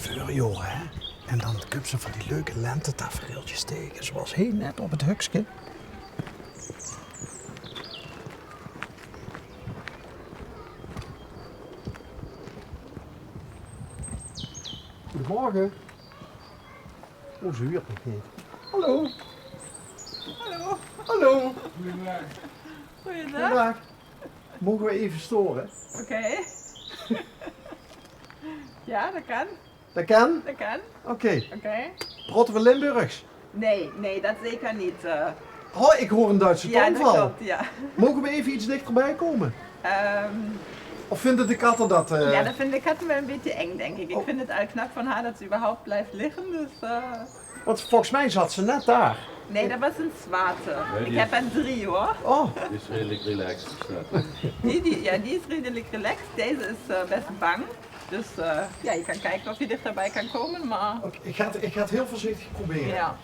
zeuren, joh, hè. En dan kun ze van die leuke lentetafereeltjes tegen, zoals heel net op het hukske. Goedemorgen. Oh, ze huurt nog niet. Hallo. Hallo. Hallo. Goedendag. Goedendag. Mogen we even storen? Oké. Ja, dat kan. Dat kan? Dat kan. Oké. Oké. Praten we Limburgs? Nee, dat zeker niet. Oh, ik hoor een Duitse Ja, dat tongval. klopt, ja. Mogen we even iets dichterbij komen? Ehm, Of vinden de katten dat... Ja, dat vind ik het wel een beetje eng, denk ik. Ik Oh. vind het al knap van haar dat ze überhaupt blijft liggen, dus... Want volgens mij zat ze net daar. Nee, dat was een zwarte. Ik heb er 3 hoor. Oh, Die is redelijk relaxed. Die is redelijk relaxed. Deze is best bang. Dus ja, je kan kijken of je dichterbij kan komen, maar... oké. Ik ga het heel voorzichtig proberen. Ja.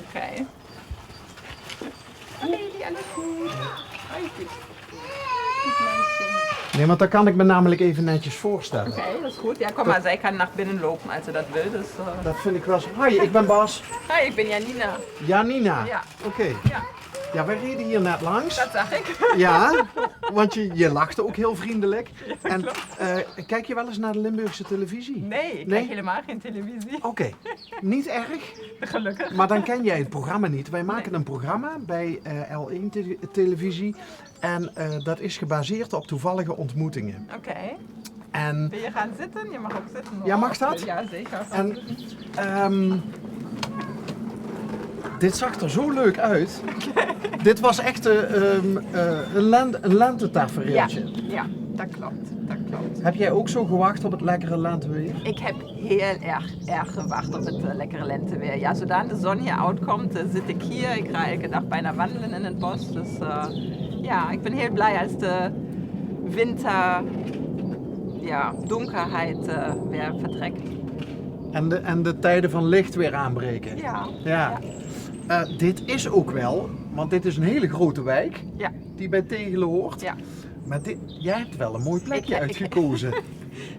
Oké. Hallo, alles goed? Hoi, goed. Goed meisje. Nee, want dan kan ik me namelijk even netjes voorstellen. Oké, dat is goed. Ja, kom maar, zij kan naar binnen lopen als ze dat wil. Dus, Dat vind ik wel zo. Hoi, ik ben Bas. Hi, ik ben Janina. Janina. Ja. Oké. Ja, Ja, wij reden hier net langs. dat zag ik. Ja, want je lachte ook heel vriendelijk. En klopt. kijk je wel eens naar de Limburgse televisie? Nee, ik Nee? kijk helemaal geen televisie. Oké, niet erg. Gelukkig. Maar dan ken jij het programma niet. Wij maken een programma bij L1 televisie. En dat is gebaseerd op toevallige ontmoetingen. Oké. En, Wil je gaan zitten? Je mag ook zitten. hoor. Ja, mag dat? Ja, zeker. en dit zag er zo leuk uit. Dit was echt een lentetafereeltje. Ja, dat klopt. Dat klopt. Heb jij ook zo gewacht op het lekkere lenteweer? Ik heb heel erg gewacht op het lekkere lenteweer. Ja, zodra de zon hier uitkomt, zit ik hier. Ik ga elke dag bijna wandelen in het bos. Dus ja, ik ben heel blij als de winter, ja, donkerheid weer vertrekt. En de tijden van licht weer aanbreken. Ja. Ja. Dit is ook wel, want dit is een hele grote wijk Ja. die bij Tegelen hoort. Ja. Maar jij hebt wel een mooi plekje Ik- uitgekozen.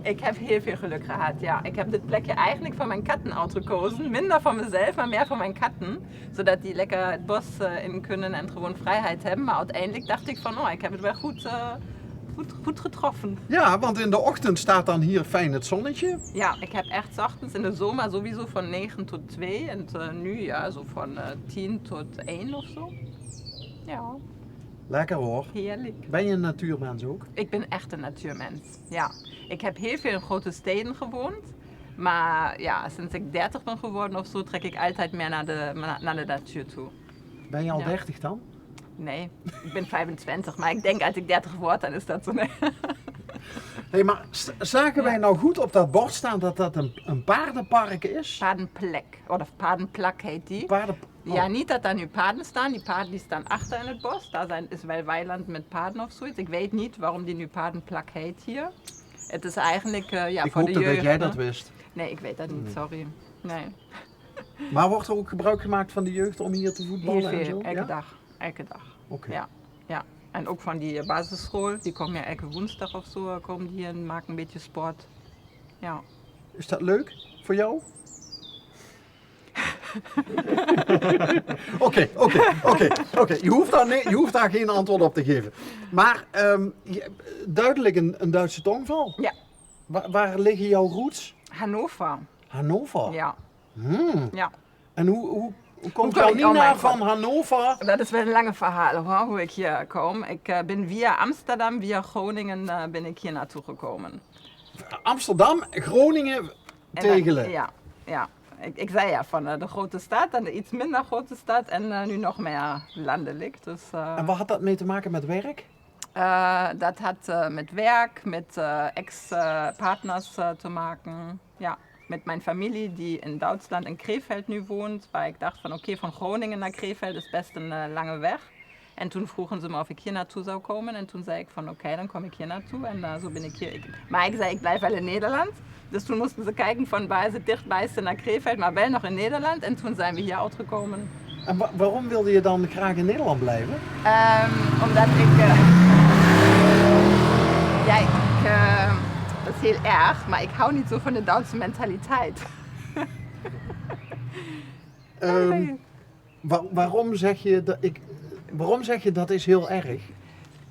Ik heb heel veel geluk gehad, ja. Ik heb dit plekje eigenlijk voor mijn katten uitgekozen. Minder voor mezelf, maar meer voor mijn katten. Zodat die lekker het bos in kunnen en gewoon vrijheid hebben. Maar uiteindelijk dacht ik van, oh, ik heb het wel goed getroffen. Ja, want in de ochtend staat dan hier fijn het zonnetje. Ja, ik heb echt 's ochtends in de zomer sowieso van 9 tot 2. En nu ja, zo van 10 tot 1 of zo. Ja, Lekker hoor. heerlijk. Ben je een natuurmens ook? Ik ben echt een natuurmens. Ja, ik heb heel veel in grote steden gewoond. Maar ja, sinds ik 30 ben geworden of zo, trek ik altijd meer naar de natuur toe. Ben je al Ja. 30 dan? Nee, ik ben 25, maar ik denk als ik 30 word, dan is dat zo. Nee. Hey, maar zagen wij nou goed op dat bord staan dat dat een paardenpark is? Paardenplek, of paardenplak heet die. Oh. Ja, niet dat daar nu paarden staan. Die paarden die staan achter in het bos. Daar is wel weiland met paarden of zoiets. Ik weet niet waarom die nu paardenplak heet hier. Het is eigenlijk ja, Ik voor de hoopte jeugd. dat jij hè? dat wist. Nee, ik weet dat niet, sorry. Nee. Maar wordt er ook gebruik gemaakt van de jeugd om hier te voetballen Heel en zo? veel, elke Ja? dag. Elke dag. Oké. Ja, ja. En ook van die basisschool, die komen ja elke woensdag of zo, komen die en maken een beetje sport. Ja. Is dat leuk voor jou? Oké. Je hoeft daar geen antwoord op te geven. Maar duidelijk een Duitse tongval. Ja, Waar liggen jouw roots? Hannover. Hannover. Ja, Hmm. ja. En hoe komt kom ik- oh Janina mijn God. van Hannover? Dat is wel een lange verhaal hoor, hoe ik hier kom. Ik ben via Amsterdam, via Groningen ben ik hier naartoe gekomen. Amsterdam, Groningen, En dan- Tegelen. Ja. Ik zei ja, van de grote stad en de iets minder grote stad en nu nog meer landelijk. Dus, En wat had dat mee te maken met werk? dat had met werk, met ex-partners te maken. Ja, met mijn familie die in Duitsland in Krefeld nu woont. Waar ik dacht van oké, van Groningen naar Krefeld is best een lange weg. En toen vroegen ze me of ik hier naartoe zou komen. En toen zei ik van oké, dan kom ik hier naartoe. En zo ben ik hier. Maar ik zei ik blijf wel in Nederland. Dus toen moesten ze kijken van waar is het dichtbijste naar Krefeld, maar wel nog in Nederland. En toen zijn we hier uitgekomen. En waarom wilde je dan graag in Nederland blijven? Omdat ik... ja, dat is heel erg, maar ik hou niet zo van de Duitse mentaliteit. Waarom zeg je dat is heel erg?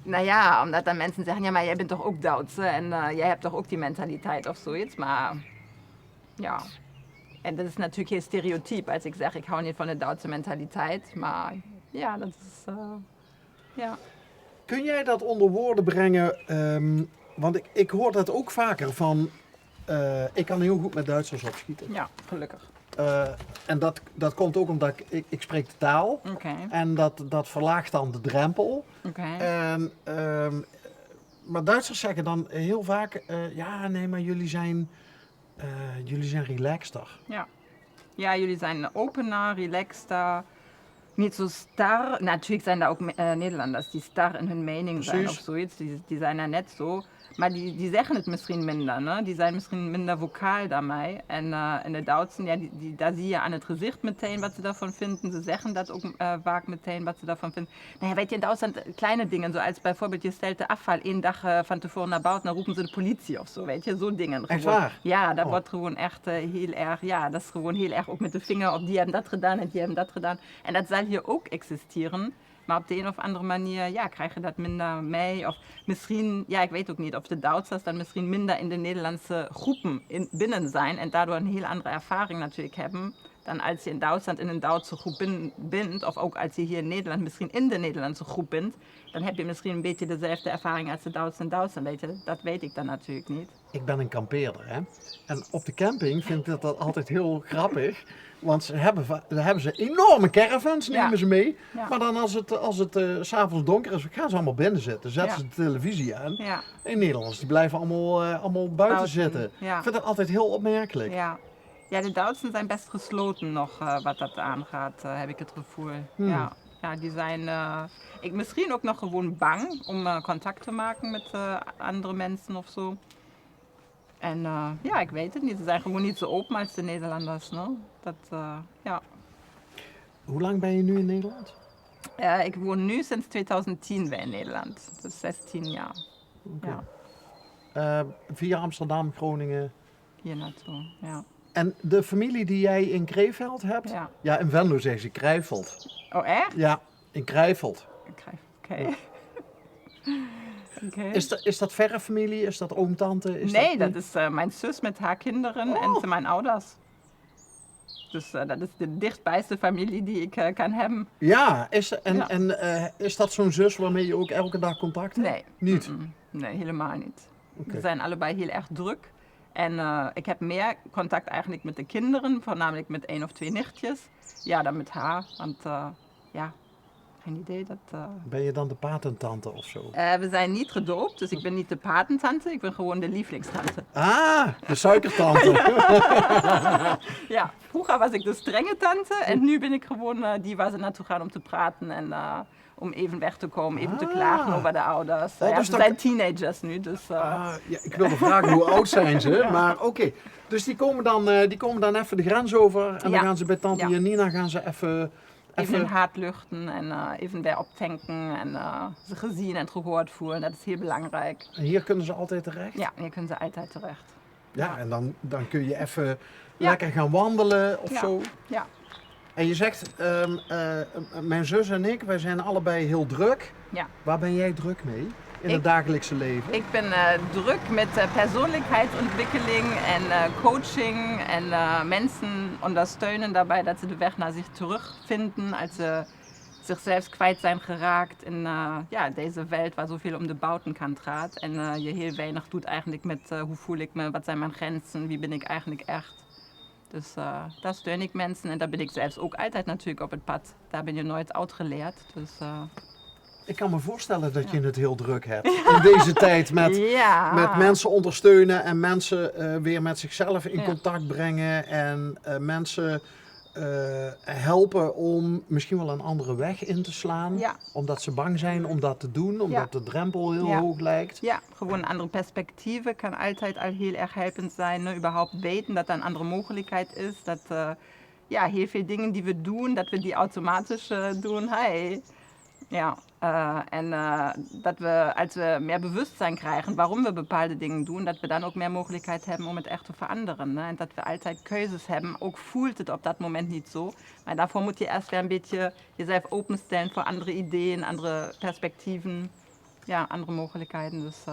Nou ja, omdat dan mensen zeggen, ja, maar jij bent toch ook Duitse en jij hebt toch ook die mentaliteit of zoiets. Maar ja, en dat is natuurlijk heel stereotyp als ik zeg, ik hou niet van de Duitse mentaliteit. Maar ja, dat is, ja. Kun jij dat onder woorden brengen? Want ik hoor dat ook vaker van, ik kan heel goed met Duitsers opschieten. Ja, gelukkig. En dat komt ook omdat ik spreek de taal. Oké. En dat verlaagt dan de drempel. Oké. En, maar Duitsers zeggen dan heel vaak, ja nee, maar jullie zijn relaxter. Ja. Ja, jullie zijn opener, relaxter, niet zo star. Natuurlijk zijn er ook Nederlanders die star in hun mening zijn Precies. of zoiets. Die zijn er net zo. Maar die zeggen het misschien minder. Ne? Die zijn misschien minder vocaal daarmee. En in de Duitsen, ja, daar zie je aan het gezicht meteen wat ze daarvan vinden. Ze zeggen dat ook vaak meteen wat ze daarvan vinden. Nou ja, weet je, in Duitsland kleine dingen, zoals bijvoorbeeld je stelt de afval één dag van tevoren naar buiten, dan roepen ze de politie of zo, weet je, zo dingen. Echt Gewoon. waar? Ja, dat Oh. wordt gewoon echt heel erg, ja, dat is gewoon heel erg ook met de vinger op die hebben dat gedaan en die hebben dat gedaan. En dat zal hier ook existeren. Maar op de een of andere manier ja, krijg je dat minder mee. Of misschien, ja, ik weet ook niet of de Duitsers dan misschien minder in de Nederlandse groepen binnen zijn. En daardoor een heel andere ervaring natuurlijk hebben. Dan als je in Duitsland in een Duitse groep bent. Of ook als je hier in Nederland misschien in de Nederlandse groep bent. Dan heb je misschien een beetje dezelfde ervaring als de Duitsers in Duitsland. Weet je? Dat weet ik dan natuurlijk niet. Ik ben een kampeerder, hè. En op de camping vind ik dat altijd heel grappig. Want dan hebben ze enorme caravans, nemen Ja. ze mee. Ja. Maar dan als het 's avonds donker is, gaan ze allemaal binnen zitten. Zetten Ja. ze de televisie aan. Ja. En Nederlanders die blijven allemaal buiten zitten. Ja. Ik vind dat altijd heel opmerkelijk. Ja. Ja, de Duitsers zijn best gesloten nog wat dat aangaat, heb ik het gevoel. Ja. Ja, die zijn misschien ook nog gewoon bang om contact te maken met andere mensen of zo. En ja, ik weet het niet. Ze zijn gewoon niet zo open als de Nederlanders. No? Dat, ja. Hoe lang ben je nu in Nederland? Ik woon nu sinds 2010 weer in Nederland. Dus 16 jaar. Oké. Ja, Via Amsterdam, Groningen. hier naartoe. Ja. En de familie die jij in Krefeld hebt? Ja. Ja, in Venlo zeggen ze Krijveld. Oh, echt? Ja, in Krijveld. Oké. Oké. Is dat verre familie? Is dat oom, tante? Nee, dat is mijn zus met haar kinderen en mijn ouders. Dus dat is de dichtbijste familie die ik kan hebben. Ja, Ja. Is dat zo'n zus waarmee je ook elke dag contact hebt? Nee. Niet? Nee, helemaal niet. Oké. Ze zijn allebei heel erg druk. En ik heb meer contact eigenlijk met de kinderen, voornamelijk met 1 of 2 nichtjes. Ja, dan met haar, want ja, geen idee. Ben je dan de patentante of zo? We zijn niet gedoopt, dus ik ben niet de patentante, ik ben gewoon de lievelingstante. Ah, de suikertante. Ja, vroeger was ik de strenge tante en nu ben ik gewoon die waar ze naartoe gaan om te praten en om even weg te komen, even te klagen over de ouders. Oh, Ja, dus ze dat- zijn teenagers nu, dus Ah, ja, ik wilde vragen hoe oud zijn ze, maar oké. Dus die komen dan even de grens over en Ja. dan gaan ze bij tante Ja. Janina gaan ze even even hard luchten en even weer optanken en ze gezien en gehoord voelen. Dat is heel belangrijk. En hier kunnen ze altijd terecht? Ja, hier kunnen ze altijd terecht. Ja, en dan kun je even Ja. lekker gaan wandelen of Ja. zo. Ja. En je zegt, mijn zus en ik, wij zijn allebei heel druk. Ja. Waar ben jij druk mee in Ik- het dagelijkse leven? Ik ben druk met persoonlijkheidsontwikkeling en coaching en mensen ondersteunen daarbij dat ze de weg naar zich terugvinden als ze zichzelf kwijt zijn geraakt in ja, deze wereld waar zoveel om de buitenkant gaat. En je heel weinig doet eigenlijk met hoe voel ik me, wat zijn mijn grenzen, wie ben ik eigenlijk echt. Dus daar steun ik mensen en daar ben ik zelfs ook altijd natuurlijk op het pad. Daar ben je nooit oud geleerd. Dus, Ik kan me voorstellen dat je het heel druk hebt in deze tijd met ja. mensen ondersteunen en mensen weer met zichzelf in Ja. contact brengen en mensen helpen om misschien wel een andere weg in te slaan. Ja. Omdat ze bang zijn om dat te doen, omdat de drempel heel Ja. hoog lijkt. Ja, gewoon andere perspectieven kan altijd al heel erg helpend zijn. Ne? Überhaupt weten dat er een andere mogelijkheid is. Dat ja, heel veel dingen die we doen, dat we die automatisch doen. Hey. Ja, Dat we, als we meer Bewusstsein krijgen waarom we bepaalde dingen doen, dat we dan ook meer mogelijkheid hebben om het echt te veranderen. Ne? En dat we altijd keuzes hebben, ook voelt het op dat moment niet zo. Maar daarvoor moet je eerst weer een beetje jezelf openstellen voor andere ideeën, andere perspectieven, ja, andere mogelijkheden. Dus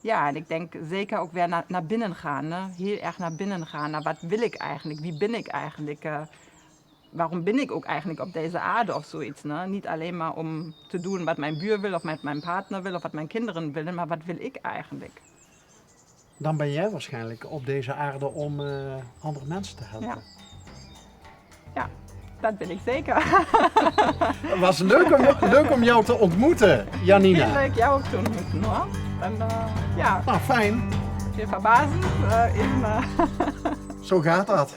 ja, en ik denk zeker ook weer naar binnen gaan. Ne? Heel erg naar binnen gaan. Naar wat wil ik eigenlijk? Wie ben ik eigenlijk? Waarom ben ik ook eigenlijk op deze aarde of zoiets? Ne? Niet alleen maar om te doen wat mijn buur wil of wat mijn partner wil of wat mijn kinderen willen, maar wat wil ik eigenlijk? Dan ben jij waarschijnlijk op deze aarde om andere mensen te helpen. Ja. Ja, dat ben ik zeker. Het was leuk om jou te ontmoeten, Janina. Heel leuk jou ook te ontmoeten hoor. En ja, Nou, fijn. veel verbazend. Zo gaat dat.